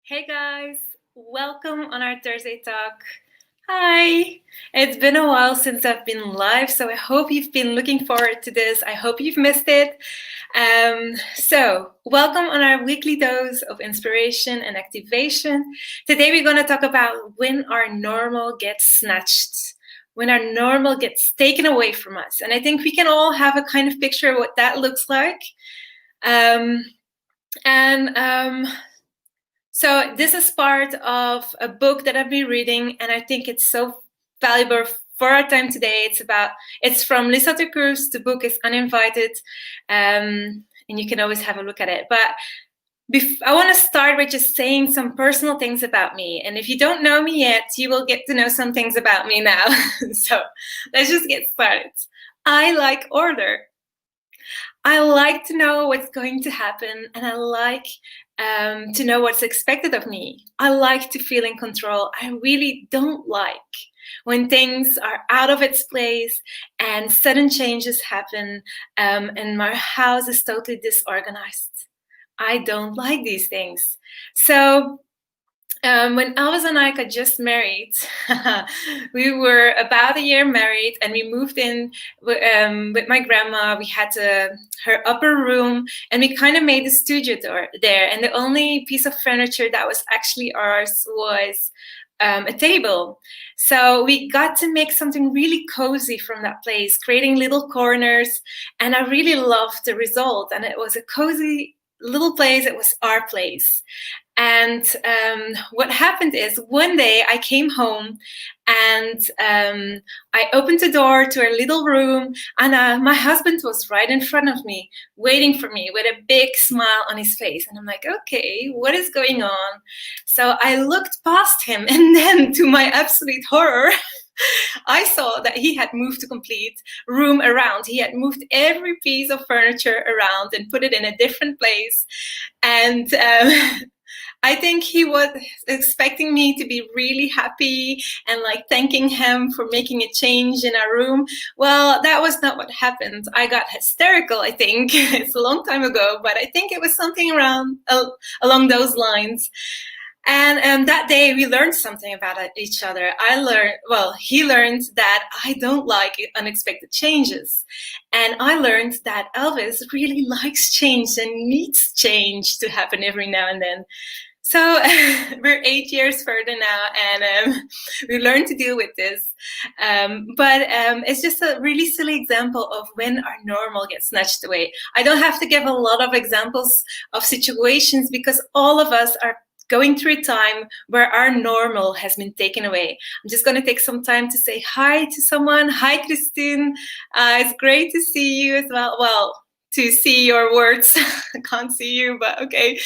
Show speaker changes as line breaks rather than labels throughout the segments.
Hey guys, welcome on our Thursday talk. Hi! It's been a while since I've been live, so I hope you've been looking forward to this. I hope you've missed it. So, welcome on our weekly dose of inspiration and activation. Today we're going to talk about when our normal gets snatched, when our normal gets taken away from us. And I think we can all have a kind of picture of what that looks like. So this is part of a book that I've been reading, and I think it's so valuable for our time today. It's from Lisa Cruz. The book is Uninvited, and you can always have a look at it. But I want to start with just saying some personal things about me. And if you don't know me yet, you will get to know some things about me now. So let's just get started. I like order. I like to know what's going to happen, and I like to know what's expected of me. I like to feel in control. I really don't like when things are out of its place and sudden changes happen and my house is totally disorganized. I don't like these things. So when Elvis and I got just married, we were about a year married, and we moved in with my grandma. We had her upper room, and we kind of made a studio there. And the only piece of furniture that was actually ours was a table. So we got to make something really cozy from that place, creating little corners. And I really loved the result. And it was a cozy little place. It was our place. And what happened is one day I came home and I opened the door to our little room, and my husband was right in front of me, waiting for me with a big smile on his face. And I'm like, okay, what is going on? So I looked past him, and then to my absolute horror, I saw that he had moved the complete room around. He had moved every piece of furniture around and put it in a different place. And I think he was expecting me to be really happy and like thanking him for making a change in our room. Well, that was not what happened. I got hysterical, I think. It's a long time ago, but I think it was something along those lines. And that day we learned something about each other. He learned that I don't like unexpected changes. And I learned that Elvis really likes change and needs change to happen every now and then. So we're 8 years further now, and we learned to deal with this. But it's just a really silly example of when our normal gets snatched away. I don't have to give a lot of examples of situations because all of us are going through a time where our normal has been taken away. I'm just going to take some time to say hi to someone. Hi, Christine. It's great to see you as well. Well, to see your words. I can't see you, but okay.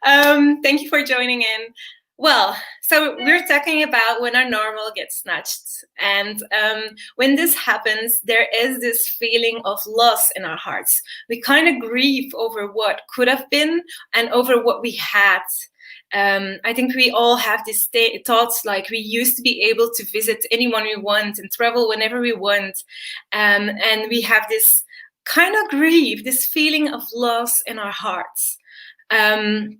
Thank you for joining in. Well, so we're talking about when our normal gets snatched. And when this happens, there is this feeling of loss in our hearts. We kind of grieve over what could have been and over what we had. I think we all have these thoughts like we used to be able to visit anyone we want and travel whenever we want. And we have this kind of grief, this feeling of loss in our hearts. And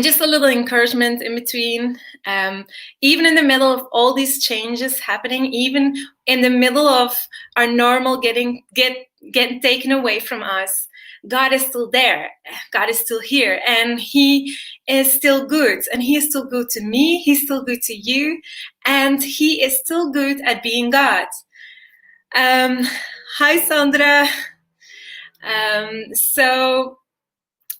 just a little encouragement in between, even in the middle of all these changes happening, even in the middle of our normal getting taken away from us, God is still there. God is still here, and He is still good. And He is still good to me. He's still good to you, and He is still good at being God. Hi, Sandra. So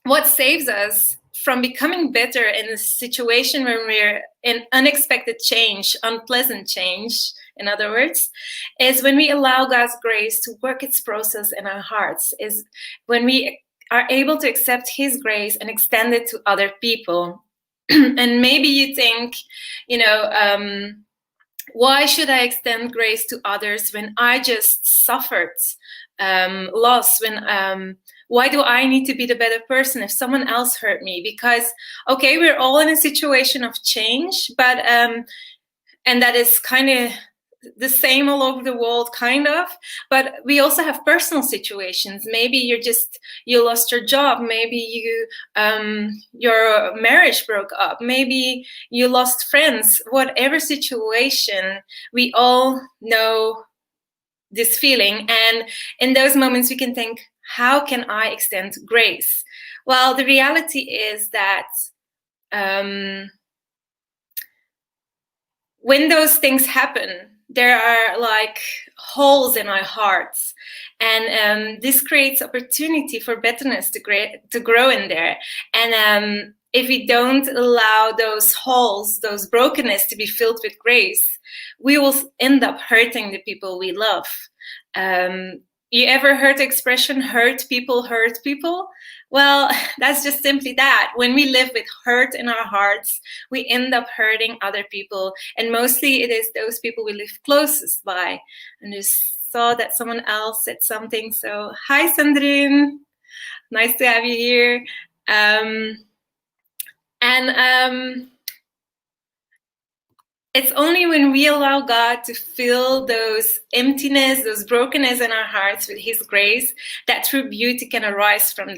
what saves us from becoming better in a situation when we're in unexpected change, unpleasant change, in other words, is when we allow God's grace to work its process in our hearts, is when we are able to accept His grace and extend it to other people. And maybe you think, why should I extend grace to others when I just suffered loss? Why do I need to be the better person if someone else hurt me? Because, okay, we're all in a situation of change, but and that is kind of the same all over the world, kind of, but we also have personal situations. Maybe you lost your job, maybe your marriage broke up, maybe you lost friends. Whatever situation, we all know this feeling, and in those moments we can think, how can I extend grace? Well, the reality is that when those things happen, there are like holes in our hearts, and this creates opportunity for bitterness to grow in there. And if we don't allow those holes, those brokenness, to be filled with grace, we will end up hurting the people we love. You ever heard the expression, hurt people hurt people? Well, that's just simply that. When we live with hurt in our hearts, we end up hurting other people. And mostly it is those people we live closest by. And just saw that someone else said something. So, hi, Sandrine. Nice to have you here. It's only when we allow God to fill those emptiness, those brokenness in our hearts with His grace, that true beauty can arise from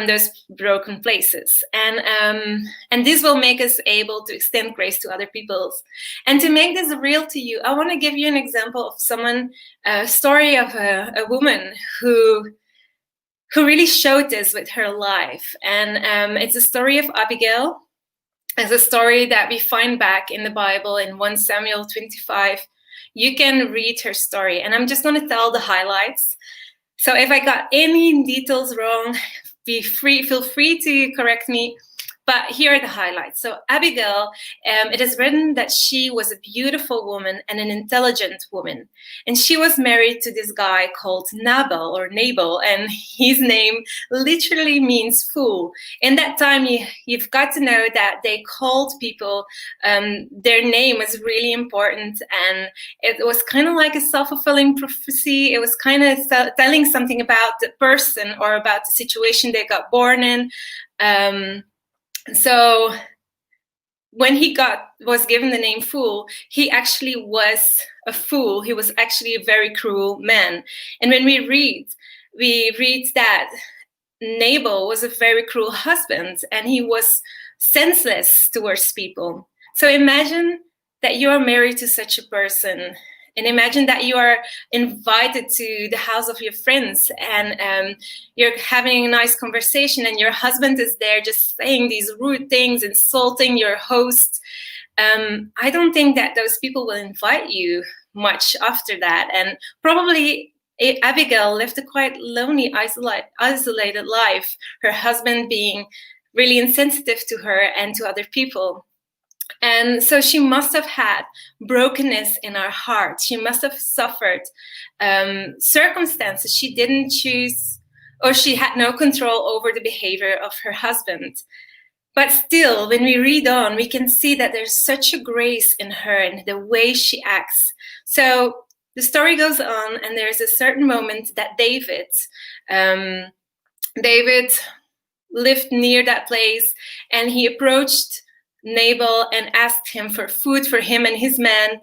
those broken places. And this will make us able to extend grace to other people. And to make this real to you, I want to give you an example of a story of a woman who really showed this with her life. And it's a story of Abigail. It's a story that we find back in the Bible in 1 Samuel 25. You can read her story, and I'm just going to tell the highlights. So if I got any details wrong, feel free to correct me. But here are the highlights. So Abigail, it is written that she was a beautiful woman and an intelligent woman. And she was married to this guy called Nabal, and his name literally means fool. In that time, you've got to know that they called people, their name was really important. And it was kind of like a self-fulfilling prophecy. It was kind of telling something about the person or about the situation they got born in. So when he was given the name fool, he actually was a fool. He was actually a very cruel man. And when we read that Nabal was a very cruel husband, and he was senseless towards people. So imagine that you are married to such a person. And imagine that you are invited to the house of your friends, and you're having a nice conversation, and your husband is there just saying these rude things, insulting your host. I don't think that those people will invite you much after that. And probably Abigail lived a quite lonely, isolated life, her husband being really insensitive to her and to other people. And so she must have had brokenness in her heart. She must have suffered circumstances she didn't choose, or she had no control over the behavior of her husband. But still, when we read on, we can see that there's such a grace in her and the way she acts. So the story goes on, and there's a certain moment that David lived near that place, and he approached Nabal and asked him for food for him and his men.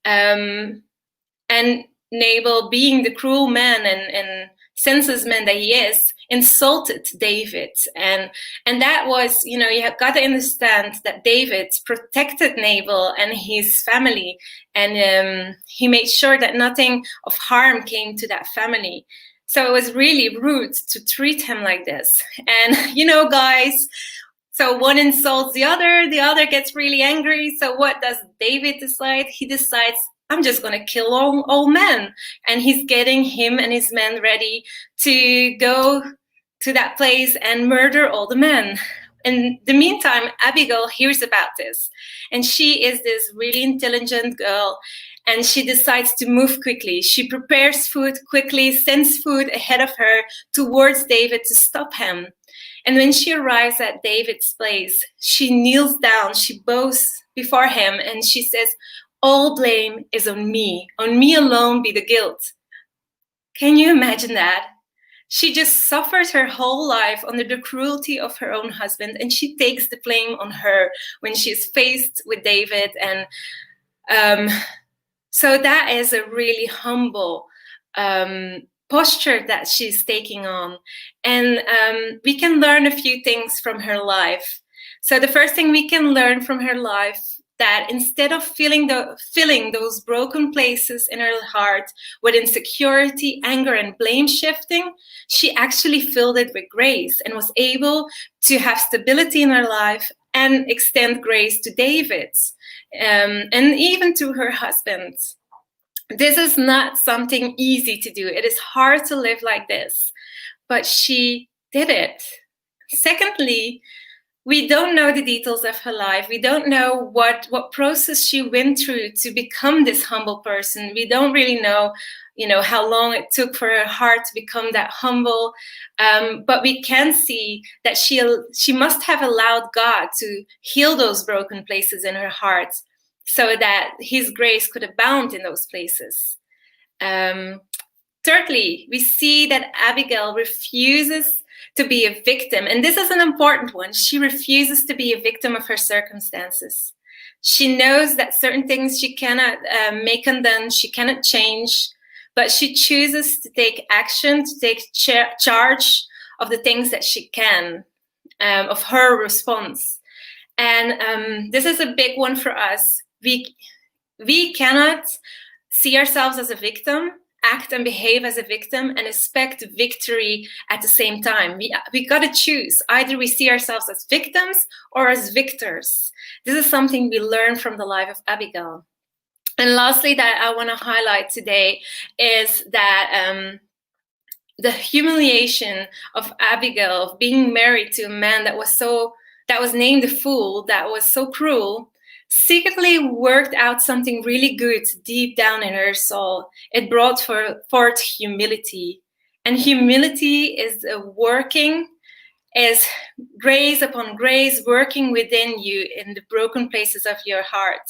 And Nabal, being the cruel man and senseless man that he is, insulted David. And that was, you have got to understand that David protected Nabal and his family. And he made sure that nothing of harm came to that family. So it was really rude to treat him like this. And, guys, so one insults the other gets really angry. So what does David decide? He decides, I'm just going to kill all men. And he's getting him and his men ready to go to that place and murder all the men. In the meantime, Abigail hears about this. And she is this really intelligent girl. And she decides to move quickly. She prepares food quickly, sends food ahead of her towards David to stop him. And when she arrives at David's place, she kneels down, she bows before him, and she says, all blame is on me alone be the guilt. Can you imagine that? She just suffered her whole life under the cruelty of her own husband, and she takes the blame on her when she is faced with David. And So that is a really humble posture that she's taking on. And we can learn a few things from her life. So the first thing we can learn from her life, that instead of filling those broken places in her heart with insecurity, anger, and blame shifting, she actually filled it with grace and was able to have stability in her life and extend grace to David, and even to her husband. This is not something easy to do. It is hard to live like this, but she did it. Secondly, we don't know the details of her life. We don't know what process she went through to become this humble person. We don't really know, how long it took for her heart to become that humble. But we can see that she must have allowed God to heal those broken places in her heart, so that His grace could abound in those places. Thirdly, we see that Abigail refuses to be a victim. And this is an important one. She refuses to be a victim of her circumstances. She knows that certain things she cannot make undone, she cannot change, but she chooses to take action, to take charge of the things that she can, of her response. And this is a big one for us. We cannot see ourselves as a victim, act and behave as a victim, and expect victory at the same time. We got to choose. Either we see ourselves as victims or as victors. This is something we learn from the life of Abigail. And lastly, that I want to highlight today is that the humiliation of Abigail, of being married to a man that was named a fool, that was so cruel, secretly worked out something really good deep down in her soul. It brought forth humility. And humility is grace upon grace working within you in the broken places of your heart.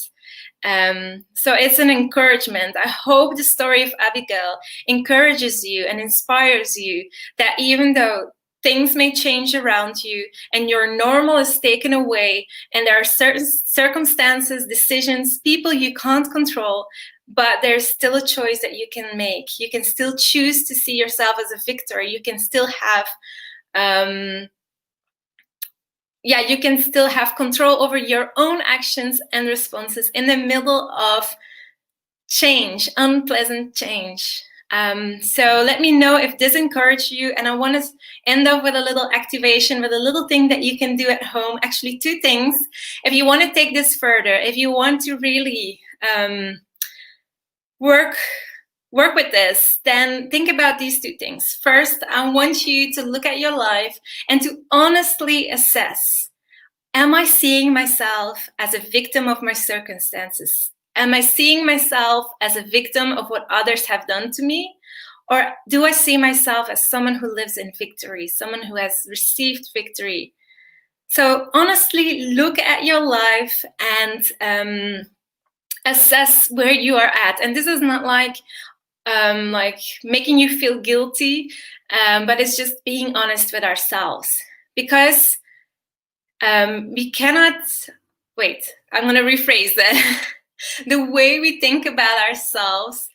So it's an encouragement. I hope the story of Abigail encourages you and inspires you that even though things may change around you and your normal is taken away and there are certain circumstances, decisions, people you can't control, but there's still a choice that you can make. You can still choose to see yourself as a victor. You can still have you can still have control over your own actions and responses in the middle of change, unpleasant change. So let me know if this encouraged you. And I want to end up with a little activation, with a little thing that you can do at home. Actually, 2 things. If you want to take this further, if you want to really work with this, then think about these 2 things. First, I want you to look at your life and to honestly assess, am I seeing myself as a victim of my circumstances? Am I seeing myself as a victim of what others have done to me? Or do I see myself as someone who lives in victory, someone who has received victory? So honestly, look at your life and assess where you are at. And this is not like making you feel guilty, but it's just being honest with ourselves. Because we cannot, I'm going to rephrase that. The way we think about ourselves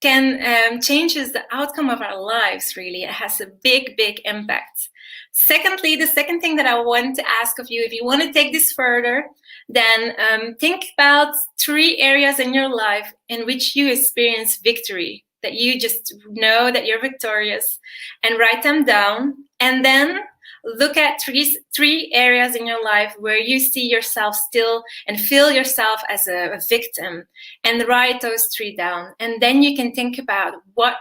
can changes the outcome of our lives, really. It has a big, big impact. Secondly, the second thing that I want to ask of you, if you want to take this further, then think about 3 areas in your life in which you experience victory, that you just know that you're victorious, and write them down. And then look at 3 areas in your life where you see yourself still and feel yourself as a victim, and write those 3 down. And then you can think about what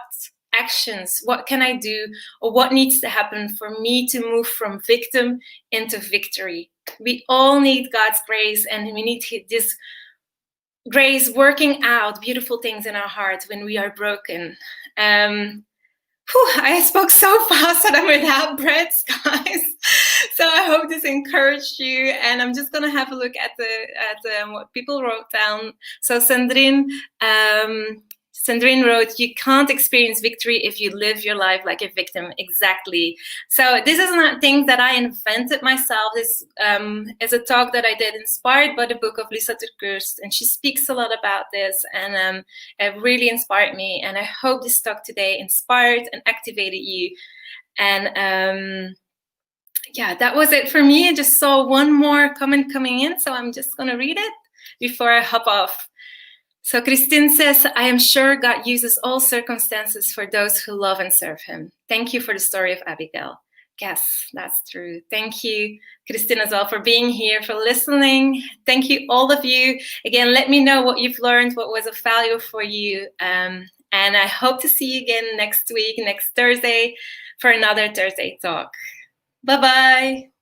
actions, what can I do, or what needs to happen for me to move from victim into victory. We all need God's grace, and we need this grace working out beautiful things in our hearts when we are broken. I spoke so fast that I'm without breath, guys. So I hope this encouraged you. And I'm just gonna have a look at what people wrote down. So Sandrine Sandrine wrote, "You can't experience victory if you live your life like a victim." Exactly. So this is not things that I invented myself. This is a talk that I did inspired by the book of Lisa Kurst, and she speaks a lot about this, and it really inspired me. And I hope this talk today inspired and activated you. And yeah, that was it for me. I just saw one more comment coming in, so I'm just going to read it before I hop off. So Christine says, "I am sure God uses all circumstances for those who love and serve him. Thank you for the story of Abigail." Yes, that's true. Thank you, Christine, as well, for being here, for listening. Thank you, all of you. Again, let me know what you've learned, what was of value for you. And I hope to see you again next week, next Thursday, for another Thursday talk. Bye-bye.